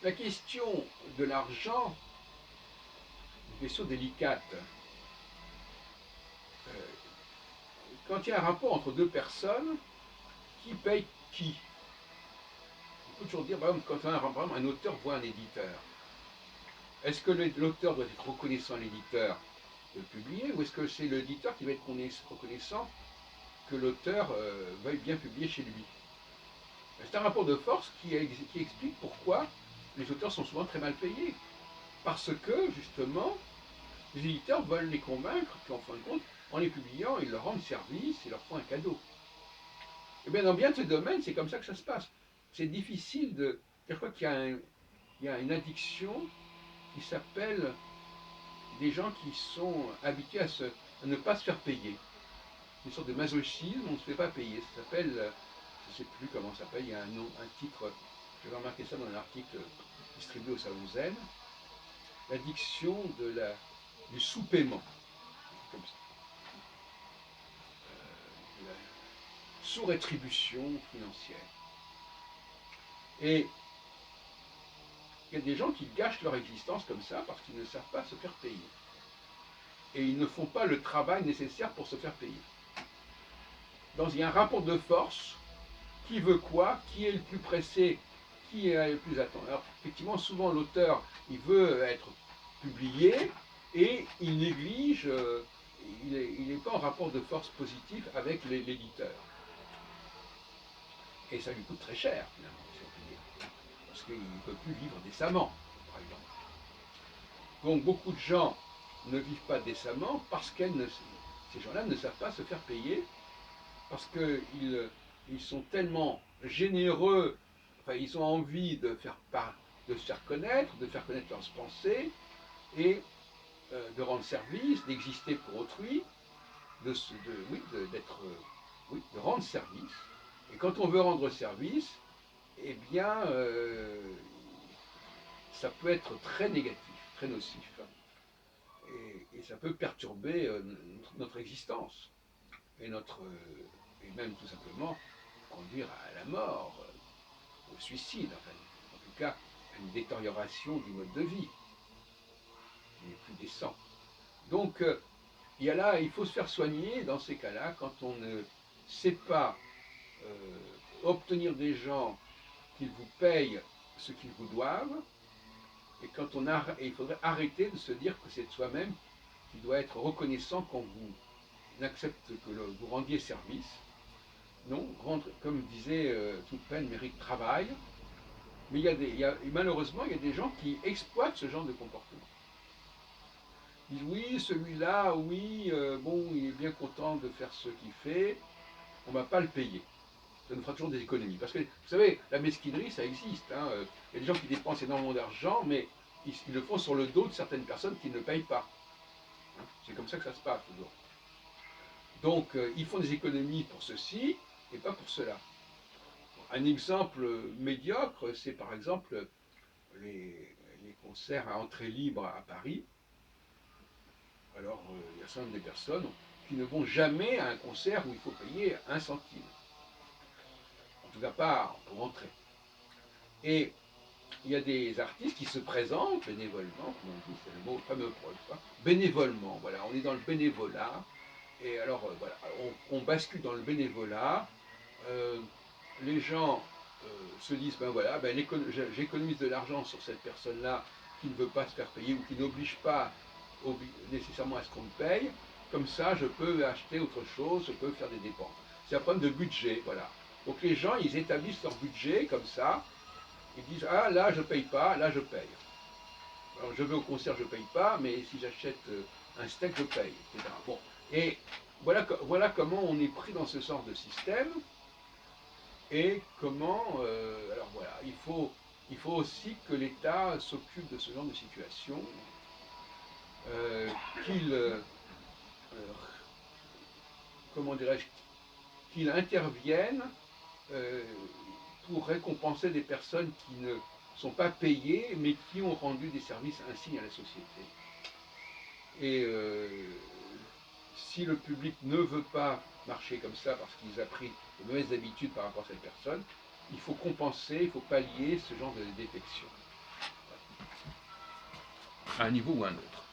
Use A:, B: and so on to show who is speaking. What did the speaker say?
A: La question de l'argent, une question délicate. Quand il y a un rapport entre deux personnes, qui paye qui? On peut toujours dire, par exemple, quand un auteur voit un éditeur, est-ce que l'auteur doit être reconnaissant à l'éditeur de le publier, ou est-ce que c'est l'éditeur qui va être reconnaissant que l'auteur veuille bien publier chez lui? C'est un rapport de force qui explique pourquoi les auteurs sont souvent très mal payés. Parce que, justement, les éditeurs veulent les convaincre qu'en fin de compte, en les publiant, ils leur rendent service et leur font un cadeau. Et bien dans bien de ces domaines, c'est comme ça que ça se passe. C'est difficile de... Je crois qu'il y a une addiction qui s'appelle des gens qui sont habitués à ne pas se faire payer. Une sorte de masochisme, on ne se fait pas payer. Ça s'appelle, je ne sais plus comment ça s'appelle, il y a un nom, un titre, j'avais remarqué ça dans un article distribué au Salon Zen, l'addiction du sous-paiement, comme ça. La sous-rétribution financière. Et il y a des gens qui gâchent leur existence comme ça parce qu'ils ne savent pas se faire payer. Et ils ne font pas le travail nécessaire pour se faire payer. Donc il y a un rapport de force, qui veut quoi, qui est le plus pressé, qui est le plus attendu. Alors effectivement, souvent l'auteur, il veut être publié et il néglige, il n'est pas en rapport de force positif avec l'éditeur. Et ça lui coûte très cher, finalement, si on peut dire. Parce qu'il ne peut plus vivre décemment, par exemple. Donc beaucoup de gens ne vivent pas décemment parce que ces gens-là ne savent pas se faire payer, parce qu'ils sont tellement généreux, enfin ils ont envie de se faire connaître leurs pensées, et de rendre service, d'exister pour autrui, oui, oui, de rendre service. Et quand on veut rendre service, eh bien, ça peut être très négatif, très nocif. Et ça peut perturber notre existence et, et même tout simplement conduire à la mort, au suicide, enfin, en tout cas à une détérioration du mode de vie qui n'est plus décent. Donc il faut se faire soigner dans ces cas-là quand on ne sait pas obtenir des gens qu'ils vous payent ce qu'ils vous doivent, et il faudrait arrêter de se dire que c'est de soi-même qui doit être reconnaissant quand vous accepte que vous rendiez service. Non, comme disait, toute peine mérite travail. Mais malheureusement, il y a des gens qui exploitent ce genre de comportement. Ils disent oui, celui-là, oui, bon, il est bien content de faire ce qu'il fait, on ne va pas le payer. Ça nous fera toujours des économies. Parce que, vous savez, la mesquinerie, ça existe. Hein. Il y a des gens qui dépensent énormément d'argent, mais ils le font sur le dos de certaines personnes qui ne payent pas. Hein. C'est comme ça que ça se passe toujours. Donc, ils font des économies pour ceci et pas pour cela. Un exemple médiocre, c'est par exemple les concerts à entrée libre à Paris. Alors, il y a certaines des personnes qui ne vont jamais à un concert où il faut payer 1 centime. En tout cas, pas pour entrer. Et il y a des artistes qui se présentent bénévolement, comme on dit, c'est le mot fameux pour une fois, bénévolement. Voilà, on est dans le bénévolat. Et alors, voilà, on bascule dans le bénévolat. Les gens se disent, ben voilà, ben j'économise de l'argent sur cette personne-là qui ne veut pas se faire payer ou qui n'oblige pas nécessairement à ce qu'on me paye. Comme ça, je peux acheter autre chose, je peux faire des dépenses. C'est un problème de budget, voilà. Donc les gens, ils établissent leur budget comme ça. Ils disent, ah là, je paye pas, là, je paye. Alors, je vais au concert, je paye pas, mais si j'achète un steak, je paye, etc. Bon. Et voilà comment on est pris dans ce genre de système. Et comment, alors voilà, il faut aussi que l'État s'occupe de ce genre de situation, qu'il, comment dirais-je, qu'il intervienne euh, pour récompenser des personnes qui ne sont pas payées, mais qui ont rendu des services insignes à la société. Et si le public ne veut pas marcher comme ça parce qu'il a pris de mauvaises habitudes par rapport à cette personne, il faut compenser, il faut pallier ce genre de défection. à un niveau ou à un autre.